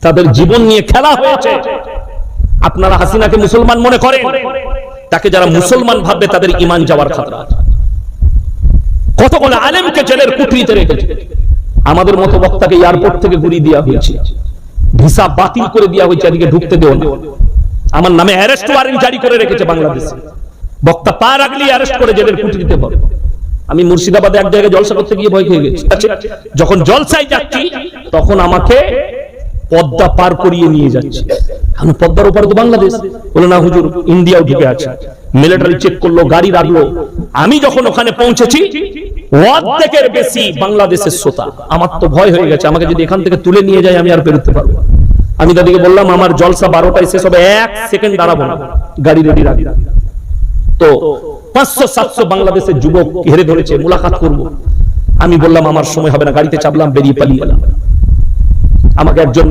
তাদের জীবন নিয়ে খেলা হয়েছে। আপনারা হাসিনাকে মুসলমান মনে করেন, তাকে যারা মুসলমান ভাববে তাদের ঈমান যাওয়ার খাতরা আছে। কতগুলো আলেমকে জেলের কুঠরিতে রেখেছে, আমাদের মতো বক্তাকে এয়ারপোর্ট থেকে ঘুরিয়ে দেওয়া হয়েছে, ভিসা বাতিল করে দেওয়া হয়েছে, এদিকে ঢুকতে দেওয়া না। আমার নামে অ্যারেস্ট ওয়ারেন্ট জারি করে রেখেছে বাংলাদেশে, বক্তা পা রাখলেই অ্যারেস্ট করে জেলের কুঠরিতে ভরে। আমি মুর্শিদাবাদে এক জায়গায় জলসা করতে গিয়ে ভয় খেয়ে গেছি। যখন জলসায় যাচ্ছি তখন আমাকে পদ্মা পার করিয়ে নিয়ে যাচ্ছে, কারণ পদ্মার ওপারে তো বাংলাদেশ। বলে না হুজুর, ইন্ডিয়াও ঢুকে আছে। মিলিটারি চেক করলো, গাড়ি রাখলো। আমি যখন ওখানে পৌঁছেছি অর্ধেকের বেশি বাংলাদেশের শ্রোতা। আমার তো ভয় হয়ে গেছে, আমাকে যদি এখান থেকে তুলে নিয়ে যায় আমি আর বেরোতে পারবো না। আমি তাদেরকে বললাম আমার জলসা 12টায় শেষ হবে, 1 সেকেন্ড দাঁড়াবো না, গাড়ি রেডি রাখি। তো 500-700 বাংলাদেশের যুবক ঘিরে ধরেছে, মুলাকাত করব। আমি বললাম আমার সময় হবে না, গাড়িতে চাপলাম, বেরিয়ে পালিয়ে এলাম। আমাকে একজন